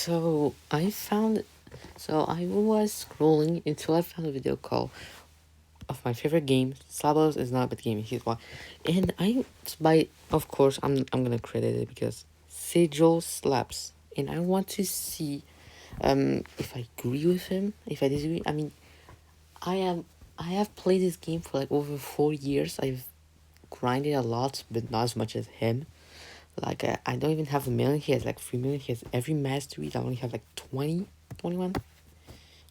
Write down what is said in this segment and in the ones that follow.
I was scrolling until I found a video called of my favorite game. Slabos is not a bad game. Here's why, and of course I'm gonna credit it because Sigil slaps, and I want to see if I agree with him, if I disagree. I mean, I am I have played this game for like over 4 years. I've grinded a lot, but not as much as him. Like I don't even have a million. He has like 3 million. He has every mastery. I only have like 20, 21.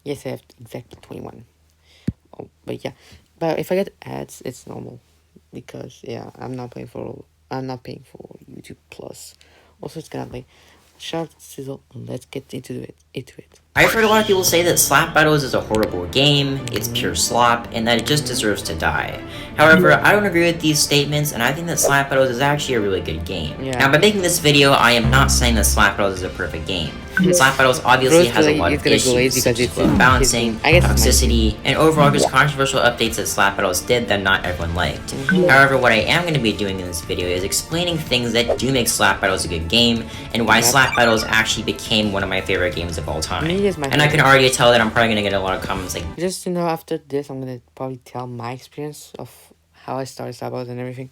Yes, I have exactly 21. Oh, but yeah, but if I get ads, it's normal, because yeah, I'm not paying for YouTube Plus. Also, it's gonna like, shout out to Sizzle, and let's get into it. I've heard a lot of people say that Slap Battles is a horrible game, it's pure slop, and that it just deserves to die. However, I don't agree with these statements, and I think that Slap Battles is actually a really good game. Yeah. Now, by making this video, I am not saying that Slap Battles is a perfect game. Slap Battles obviously has a lot of issues, such as glitch balancing, toxicity, and overall just controversial updates that Slap Battles did that not everyone liked. However, what I am going to be doing in this video is explaining things that do make Slap Battles a good game, and why Slap Battles actually became one of my favorite games of all time. And I can already tell that I'm probably going to get a lot of comments like, just to know, after this, I'm gonna probably tell my experience of how I started Slap Battles and everything.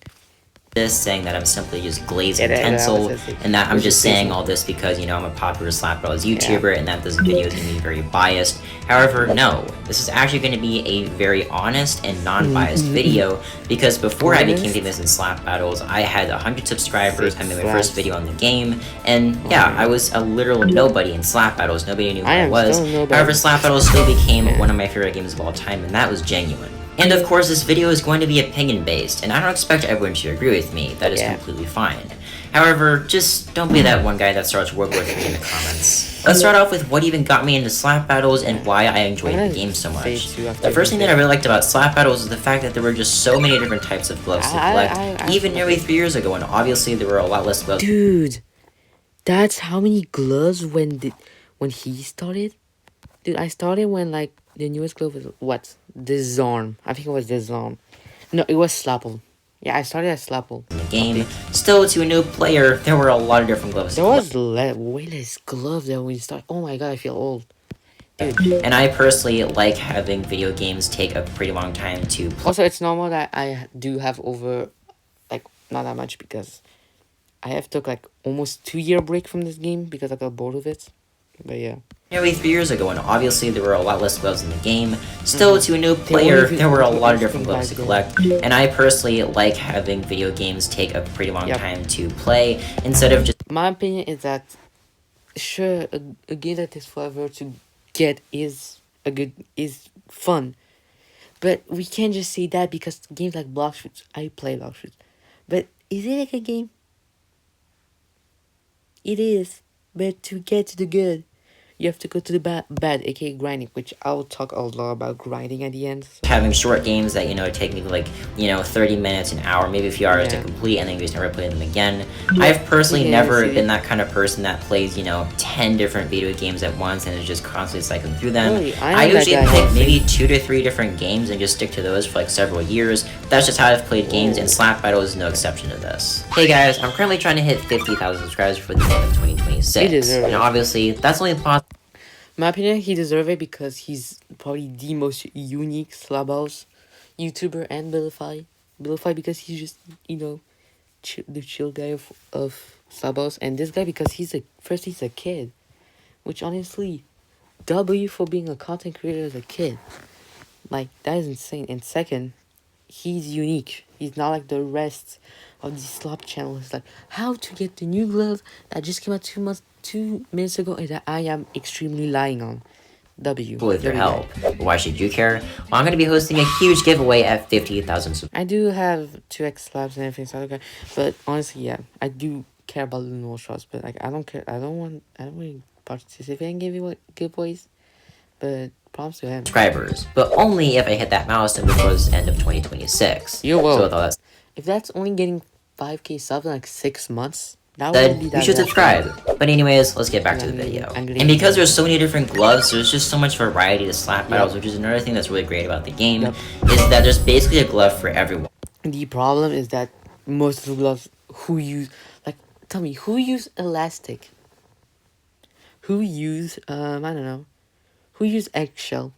this, saying that I'm simply just glazing pencil, and that I'm just saying all this because, you know, I'm a popular Slap Battles YouTuber, and that this video is going to be very biased. However, no, this is actually going to be a very honest and non-biased video, because before I became famous in Slap Battles, I had 100 subscribers, I made my first video on the game, and yeah, I was a literal nobody in Slap Battles, nobody knew who I was. However, Slap Battles still became one of my favorite games of all time, and that was genuine. And of course, this video is going to be opinion-based, and I don't expect everyone to agree with me. That is completely fine. However, just don't be that one guy that starts work with me in the comments. Let's start off with what even got me into Slap Battles and why I enjoyed the game so much. The first thing that I really liked about Slap Battles is the fact that there were just so many different types of gloves to collect, even nearly 3 years ago, and obviously there were a lot less gloves. Dude, that's how many gloves when he started? Dude, I started when like the newest glove was what? Disarm. I think it was Disarm. No, it was Slapple. Yeah, I started at Slapple. In the game, still to a new player, there were a lot of different gloves. There was way less gloves than when you start. Oh my god, I feel old. Dude. And I personally like having video games take a pretty long time to play. Also, it's normal that I do have over, like, not that much, because I have took like almost 2 year break from this game because I got bored of it. But yeah. Nearly 3 years ago, and obviously there were a lot less gloves in the game. Still, to a new player, there were a lot of different gloves to collect, and I personally like having video games take a pretty long time to play, instead of just... My opinion is that, sure, a game that takes forever to get is fun, but we can't just say that because games like Blox Fruits, I play Blox Fruits, but is it like a game? It is, but to get to the good, you have to go to the bad, aka grinding, which I'll talk a lot about grinding at the end. So. Having short games that, you know, take me like, you know, 30 minutes, an hour, maybe a few hours to complete, and then you just never play them again. I've personally never been that kind of person that plays, you know, 10 different video games at once and is just constantly cycling through them. Really? I usually pick maybe 2 to 3 different games and just stick to those for like several years. That's just how I've played games, and Slap Battle is no exception to this. Hey guys, I'm currently trying to hit 50,000 subscribers for the end of 2026. And obviously, that's only possible. My opinion, he deserves it because he's probably the most unique Slap Battles YouTuber and Billify because he's just, you know, the chill guy of Slap Battles. And this guy, because he's a kid, which honestly, W for being a content creator as a kid. Like, that is insane. And second, he's unique. He's not like the rest of the slop channels. Like, how to get the new glove that just came out 2 minutes ago, and that I am extremely lying on. W. With their help. Why should you care? Well, I'm going to be hosting a huge giveaway at 50,000 subscribers. I do have 2x slabs and everything, so okay. But honestly, yeah, I do care about the no shots, but like I don't care. I don't really participate in giveaways. But props to him. Subscribers, but only if I hit that milestone before the end of 2026. You will. So with all that, if that's only getting 5k subs in like 6 months, you should subscribe. But anyways, let's get back to the video. And because there's so many different gloves, there's just so much variety to Slap Battles, which is another thing that's really great about the game, is that there's basically a glove for everyone. The problem is that most of the gloves who use elastic? Who use I don't know. Who use eggshell?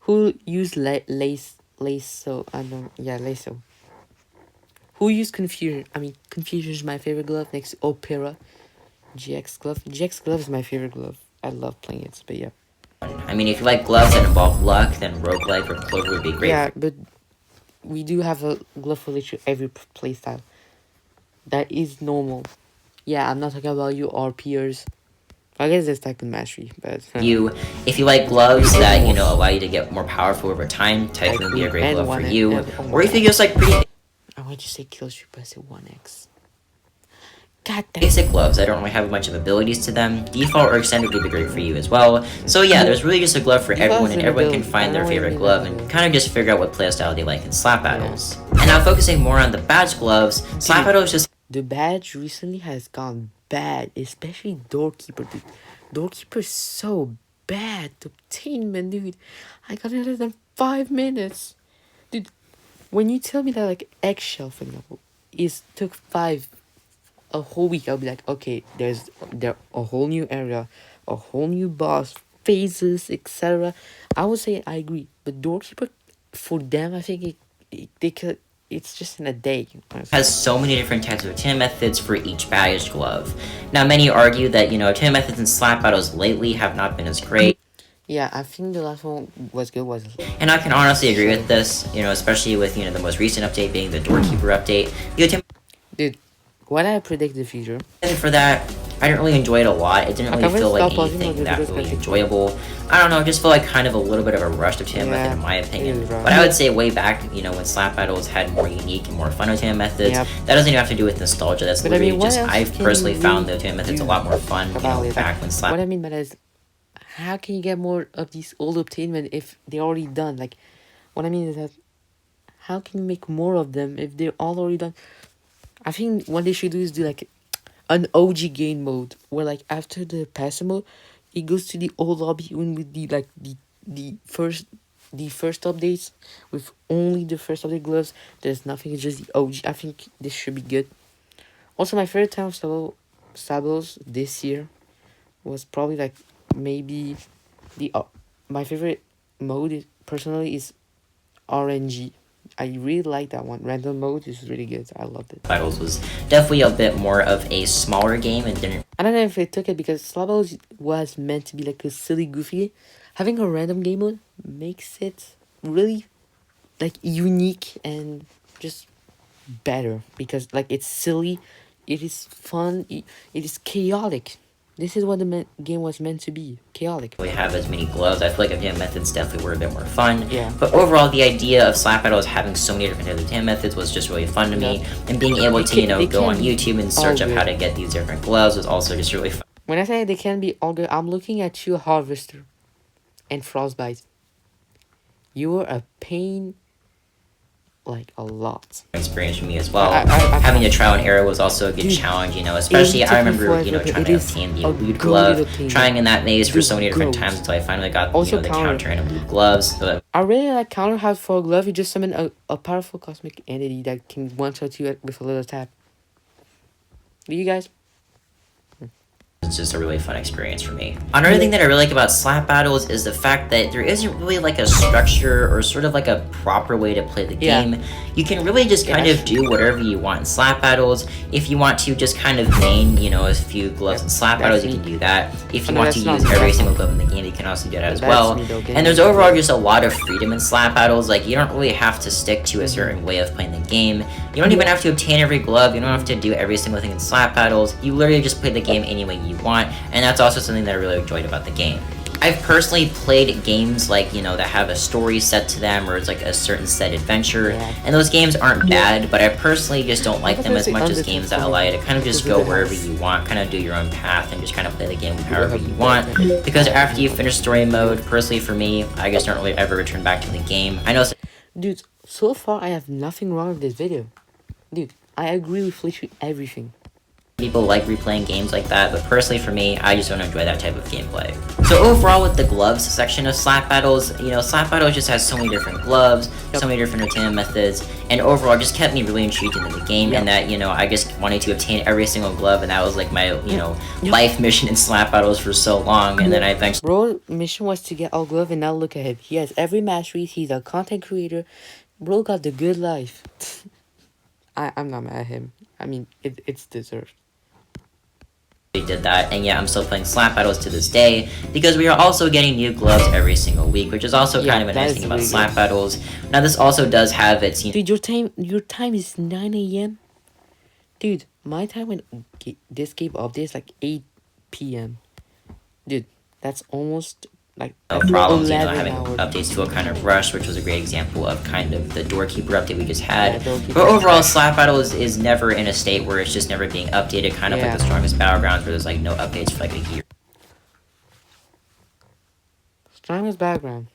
Who use lasso? I don't. Yeah, lasso. Who use confusion? I mean, confusion is my favorite glove next to Opera. GX glove. GX glove is my favorite glove. I love playing it. But yeah. I mean, if you like gloves that involve luck, then roguelike or clover would be great. Yeah, but we do have a glove for literally every playstyle. That is normal. Yeah, I'm not talking about you or peers. I guess that's type of mastery, but if you like gloves that allow you to get more powerful over time, Typhoon would be a great glove for you. Or if you just like pretty I want to say kill streak, but I said 1x. God damn. Basic gloves that don't really have much of abilities to them, default or extended would be great for you as well. So yeah, there's really just a glove for everyone, and everyone can find their favorite glove and kind of just figure out what playstyle they like in slap battles. And now focusing more on the badge gloves, slap battles just the badge recently has gone bad, especially Doorkeeper, dude. Doorkeeper is so bad to obtain, man, dude. I got it less than 5 minutes. Dude, when you tell me that, like, Eggshell, for example, took a whole week, I'll be like, okay, there's a whole new area, a whole new boss, phases, etc. I would say I agree. But Doorkeeper, for them, I think they could... It's just in a day. Has so many different types of attainment methods for each badge glove. Now, many argue that, attainment methods in slap battles lately have not been as great. Yeah, I think the last one was good, and I can honestly agree with this, especially with, the most recent update being the Doorkeeper update. Dude, what I predict the future. And for that, I didn't really enjoy it a lot. It didn't really feel like anything that really enjoyable. I don't know, it just felt like kind of a little bit of a rushed attainment method in my opinion. But I would say way back, when slap battles had more unique and more fun attainment methods, that doesn't even have to do with nostalgia. That's literally I've personally found the attainment methods a lot more fun, back when slap. What I mean by that is, how can you get more of these old obtainment if they're already done? Like, what I mean is that, how can you make more of them if they're all already done? I think what they should do is do like an OG game mode where, like, after the passive mode, it goes to the old lobby even with the first updates, with only the first update gloves. There's nothing, it's just the OG. I think this should be good. Also, my favorite time of Sabos this year was probably like maybe my favorite mode personally is RNG. I really like that one. Random mode is really good. I loved it. Battles was definitely a bit more of a smaller game and didn't... I don't know if it took it because Slap Battles was meant to be like a silly, goofy. Having a random game mode makes it really like unique and just better because like it's silly, it is fun, it is chaotic. This is what the game was meant to be, chaotic. We have as many gloves. I feel like attainment methods definitely were a bit more fun. Yeah. But overall, the idea of slap battles having so many different types of attainment methods was just really fun to me. And being able to, go on YouTube and search up how to get these different gloves was also just really fun. When I say they can be all good, I'm looking at you, Harvester and Frostbite. You were a pain, like a lot. Experience for me as well. Having to trial and error was also a good challenge, especially I remember, trying to obtain the elude glove, trying in that maze for so many different times until I finally got, the counter and elude gloves. So I really like counter how for a glove, you just summon a powerful cosmic entity that can one-shot you with a little tap. Do you guys? It's just a really fun experience for me. Another thing that I really like about slap battles is the fact that there isn't really like a structure or sort of like a proper way to play the game. You can really just kind of do whatever you want in slap battles. If you want to just kind of main, a few gloves in slap battles, you can do that. If you want to use every single glove in the game, you can also do that as well. And there's overall just a lot of freedom in slap battles. Like, you don't really have to stick to a certain way of playing the game. You don't even have to obtain every glove. You don't have to do every single thing in slap battles. You literally just play the game any way you want, and that's also something that I really enjoyed about the game. I've personally played games like, that have a story set to them, or it's like a certain set adventure, and those games aren't bad, but I personally just don't like them as much as games that allow you to kind of just go wherever you want, kind of do your own path, and just kind of play the game however you want, because after you finish story mode, personally for me, I just don't really ever return back to the game. I know... Dude, so far I have nothing wrong with this video. Dude, I agree with literally everything. People like replaying games like that, but personally for me, I just don't enjoy that type of gameplay. So overall, with the gloves section of Slap Battles, you know, Slap Battles just has so many different gloves, so many different entertainment methods, and overall just kept me really intrigued into the game, and that, you know, I just wanted to obtain every single glove, and that was like my, you know, life mission in Slap Battles for so long, and then I eventually... Bro, mission was to get all glove, and now look at him. He has every mastery, he's a content creator. Bro got the good life. I'm not mad at him. I mean, it's deserved. Did that, and yeah, I'm still playing Slap Battles to this day because we are also getting new gloves every single week, which is also kind of a nice thing about Slap Battles. Now this also does have its, you know, dude, your time is 9 a.m. Dude, my time when this game updates like 8 p.m. Dude, that's almost like problems, you know, having updates feel kind of rushed, which was a great example of kind of the Doorkeeper update we just had. But overall, Slap Battles is never in a state where it's just never being updated, kind of like the Strongest Battlegrounds, where there's like no updates for like a year. Strongest Battleground.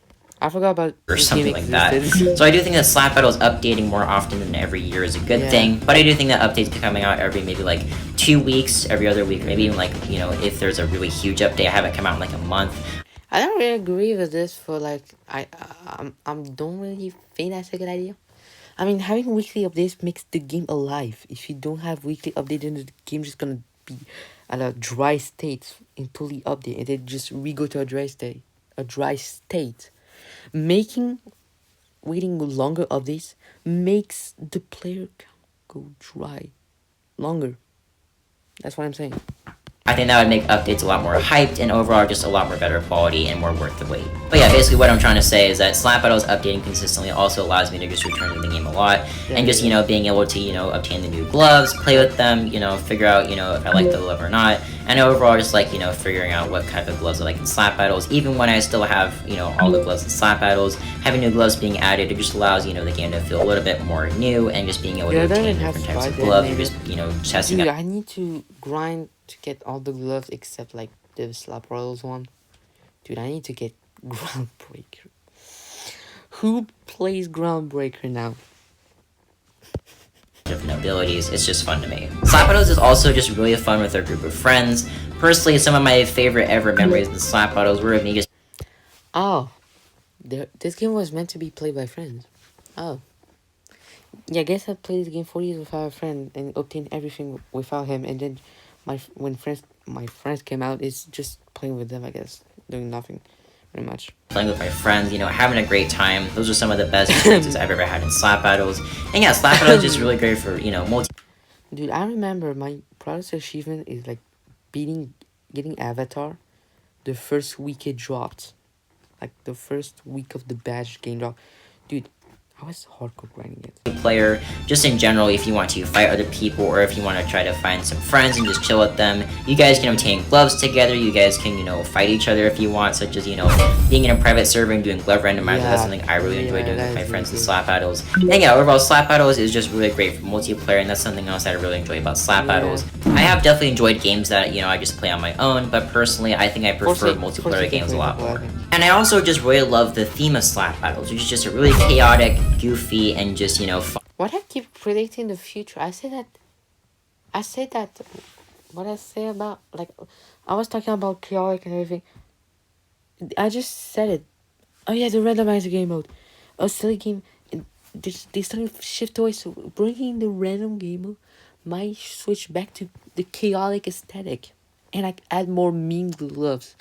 I forgot about or something like that. So I do think that Slap Battles updating more often than every year is a good thing, but I do think that updates be coming out every maybe like 2 weeks, every other week, or maybe even like, you know, if there's a really huge update, have it come out in like a month. I don't really agree with this for like I don't really think that's a good idea. I mean, having weekly updates makes the game alive. If you don't have weekly updates, then the game's just gonna be at a dry state until the update, and then just re-go to a dry state. Making waiting longer updates makes the player go dry longer. That's what I'm saying. I think that would make updates a lot more hyped and overall just a lot more better quality and more worth the wait. But yeah, basically what I'm trying to say is that Slap Battles updating consistently also allows me to just return to the game a lot, and just, you know, being able to, you know, obtain the new gloves, play with them, you know, figure out, you know, if I like the glove or not, and overall just like, you know, figuring out what kind of gloves I like in Slap Battles. Even when I still have, you know, all the gloves in Slap Battles, having new gloves being added, it just allows, you know, the game to feel a little bit more new, and just being able to obtain different types of gloves, and just, you know, testing out. I need to grind to get all the gloves except like the Slap Battles one. Dude, I need to get Groundbreaker. Who plays Groundbreaker now? Different abilities, it's just fun to me. Slap Battles is also just really fun with a group of friends. Personally, some of my favorite ever memories in Slap Battles were of me just... Oh, this game was meant to be played by friends. Oh. Yeah, I guess I played this game 4 years without a friend and obtained everything without him, and then my friends came out, it's just playing with them, I guess, doing nothing, pretty much. Playing with my friends, you know, having a great time. Those are some of the best experiences I've ever had in Slap Battles. And yeah, Slap Battles is just really great for, you know, Dude, I remember my proudest achievement is like getting Avatar the first week it dropped. Like the first week of the badge game drop. Dude, I was hardcore grinding it. Player, just in general, if you want to fight other people or if you want to try to find some friends and just chill with them, you guys can obtain gloves together. You guys can, you know, fight each other if you want, such as, you know, being in a private server and doing glove randomizer. That's something I really enjoy doing with my friends in Slap Battles. And yeah, overall, Slap Battles is just really great for multiplayer, and that's something else that I really enjoy about Slap Battles. I have definitely enjoyed games that, you know, I just play on my own, but personally, I think I prefer multiplayer games a lot more. And I also just really love the theme of Slap Battles, which is just a really chaotic, goofy, and just, you know, fun. What I keep predicting the future, I say that, what I say about, like, I was talking about chaotic and everything. I just said it. Oh yeah, the randomizer game mode. A silly game, they started to shift away, so bringing the random game mode might switch back to the chaotic aesthetic. And like add more meme gloves.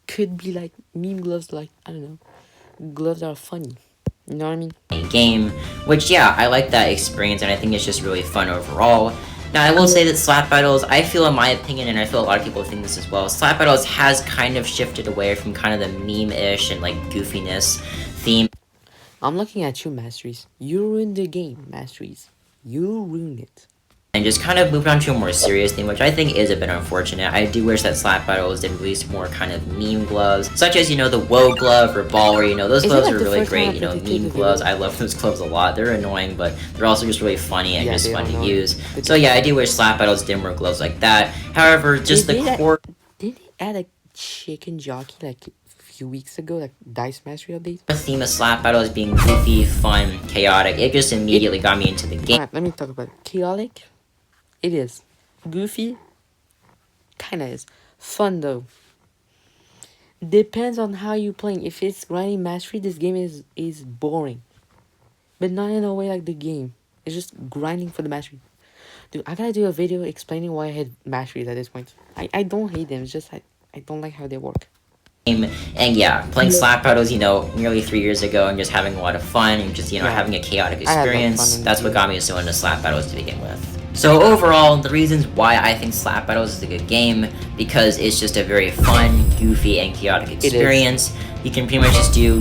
Could be like meme gloves, like, I don't know, gloves that are funny. You know what I mean? Game, which, yeah, I like that experience, and I think it's just really fun overall. Now, I will say that Slap Battles, I feel, in my opinion, and I feel a lot of people think this as well, Slap Battles has kind of shifted away from kind of the meme-ish and, like, goofiness theme. I'm looking at you, Masteries. You ruined the game, Masteries. You ruined it. And just kind of moved on to a more serious theme, which I think is a bit unfortunate. I do wish that Slap Battles did release more kind of meme gloves, such as, you know, the Woe glove or Baller, you know, those gloves are really great, you know, meme gloves. I love those gloves a lot. They're annoying, but they're also just really funny and just fun to use. So yeah, I do wish Slap Battles did more gloves like that. However, just the core... Did they add a chicken jockey, like, few weeks ago, like Dice Mastery update? The theme of Slap Battles being goofy, fun, chaotic, it just immediately got me into the game. Alright, let me talk about it. Chaotic? It is. goofy, kinda is. Fun though. Depends on how you playing. If it's grinding mastery, this game is boring. But not in a way like the game. It's just grinding for the mastery. Dude, I gotta do a video explaining why I hate masteries at this point. I don't hate them, it's just I don't like how they work. And yeah, playing slap battles, nearly 3 years ago and just having a lot of fun and just, Yeah. having a chaotic I had, like, experience. fun in That's the what got me so into slap battles to begin with. So overall, the reasons why I think slap battles is a good game, because it's just a very fun, goofy, and chaotic experience. You can pretty much just do,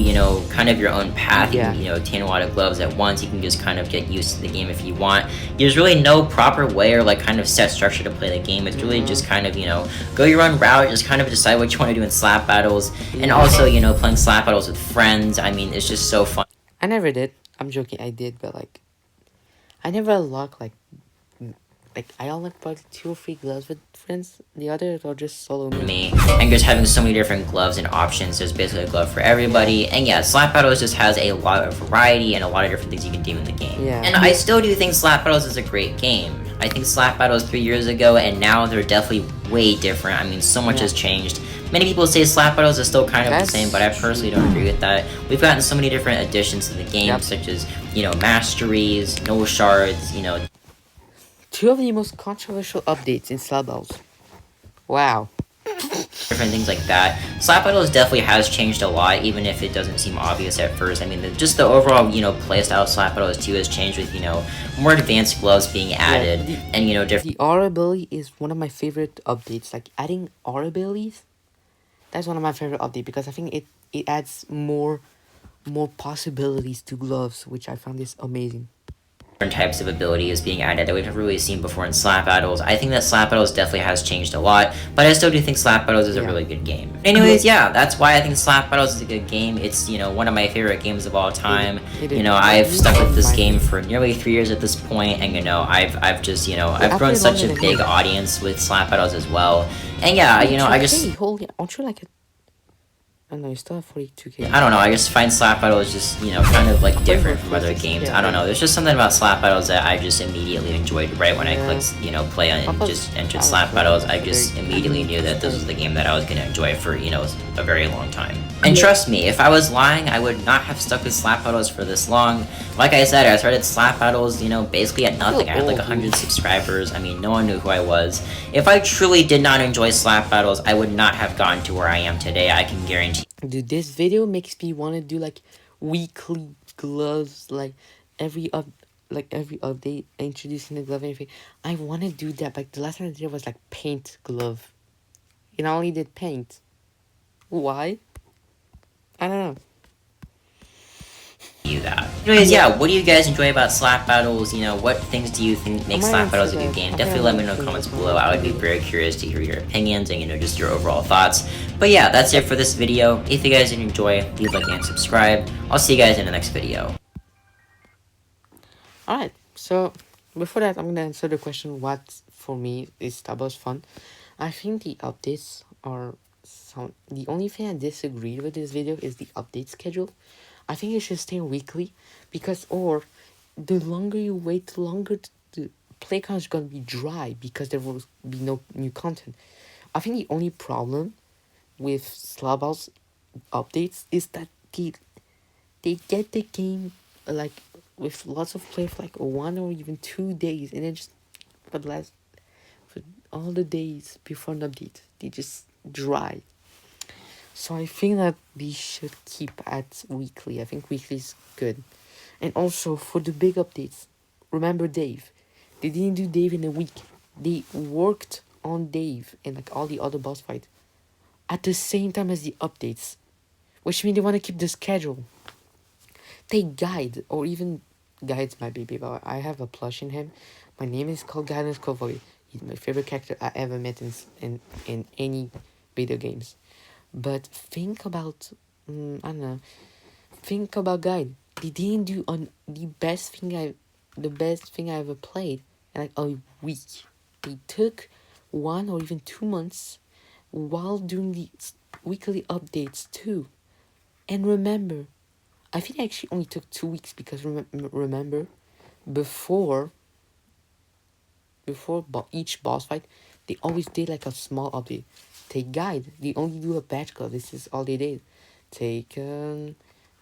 kind of your own path. Yeah. You can, obtain a lot of gloves at once. You can just kind of get used to the game if you want. There's really no proper way or like kind of set structure to play the game. It's really just kind of, go your own route, just kind of decide what you want to do in slap battles. And also, playing slap battles with friends. I mean, it's just so fun. I never did. I'm joking, I did, but like I never unlocked like I unlocked probably 2 or 3 gloves with friends. The others are just solo me. And just having so many different gloves and options, there's basically a glove for everybody. And yeah, slap battles just has a lot of variety and a lot of different things you can do in the game. Yeah. And I still do think slap battles is a great game. I think slap battles 3 years ago and now they're definitely way different. I mean, so much has changed. Many people say slap battles is still kind of the same, but I personally don't agree with that. We've gotten so many different additions to the game, such as, masteries, no shards, 2 of the most controversial updates in slap battles. Wow. different things like that. Slap battles definitely has changed a lot, even if it doesn't seem obvious at first. I mean, just the overall, playstyle of slap battles too has changed with, more advanced gloves being added, and, different. The R ability is one of my favorite updates. Like adding R abilities, that's one of my favorite updates because I think it adds more possibilities to gloves, which I found is amazing. Different types of abilities being added that we've never really seen before in slap battles. I think that slap battles definitely has changed a lot, but I still do think slap battles is a really good game. Anyways, yeah, that's why I think slap battles is a good game. It's, one of my favorite games of all time. I've stuck with this game for nearly 3 years at this point, and I've just, I've grown such a big audience with slap battles as well. And yeah, I just holy, aren't you like a... I don't know, you still have 42k. I don't know, I just find slap battles just, kind of like different from other games. I don't know, there's just something about slap battles that I just immediately enjoyed right when I clicked, play on and just entered slap battles. I just immediately knew that this was the game that I was going to enjoy for, a very long time. And trust me, if I was lying, I would not have stuck with slap battles for this long. Like I said, I started slap battles, basically at nothing. I had like 100 subscribers. I mean, no one knew who I was. If I truly did not enjoy slap battles, I would not have gotten to where I am today. I can guarantee. Dude, this video makes me want to do like weekly gloves, like every update introducing the glove and everything. I want to do that. Like the last time I did was like paint glove. I only did paint. Why? I don't know. That. Anyways, yeah, what do you guys enjoy about slap battles? What things do you think make slap battles a good game? Definitely let me know in the comments below. I would be very curious to hear your opinions and, just your overall thoughts. But yeah, that's it for this video. If you guys did enjoy, leave a like and subscribe. I'll see you guys in the next video. Alright, so before that, I'm going to answer the question, what for me is slap battles fun? I think the updates are the only thing I disagree with this video is the update schedule. I think it should stay weekly because the longer you wait, the longer the play count is going to be dry because there will be no new content. I think the only problem with slap battles updates is that they get the game like with lots of play for like 1 or even 2 days, and then just for all the days before an update they just dry. So I think that we should keep at weekly. I think weekly is good. And also for the big updates, remember Dave. They didn't do Dave in a week. They worked on Dave and like all the other boss fights at the same time as the updates, which means they want to keep the schedule. They guide, or even guides my baby, but I have a plush in him. My name is called Guidance Cowboy. He's my favorite character I ever met in any video games. But think about, I don't know, think about Guide. They didn't do the best thing I ever played in like a week. They took 1 or even 2 months while doing the weekly updates too. And remember, I think I actually only took 2 weeks because remember, before before each boss fight, they always did like a small update. Take Guide, they only do a patch glove. This is all they did. Take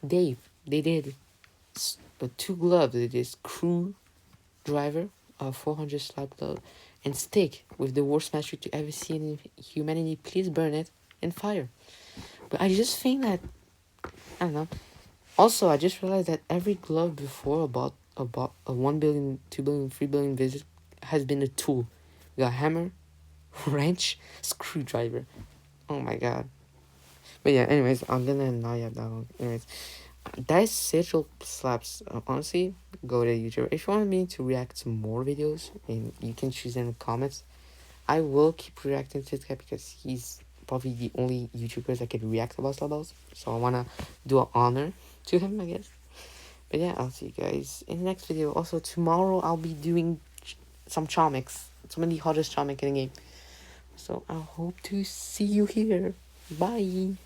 Dave, they did 2 gloves. They did Crew Driver, 400 slap glove, and Stick with the worst match to ever see in humanity. Please burn it and fire. But I just think that, I don't know. Also, I just realized that every glove before about a 1 billion, 2 billion, 3 billion visit has been a tool. We got hammer, wrench, screwdriver. Oh my god. But yeah, anyways, I'm gonna not yet that one. Anyways, Dice Sigil slaps. Honestly, go to YouTube. If you want me to react to more videos, and you can choose in the comments, I will keep reacting to this guy because he's probably the only YouTuber that can react about Slabos. So I wanna do an honor to him, I guess. But yeah, I'll see you guys in the next video. Also, tomorrow I'll be doing some Chomics. Some of the hottest Chomic in the game. So I hope to see you here. Bye.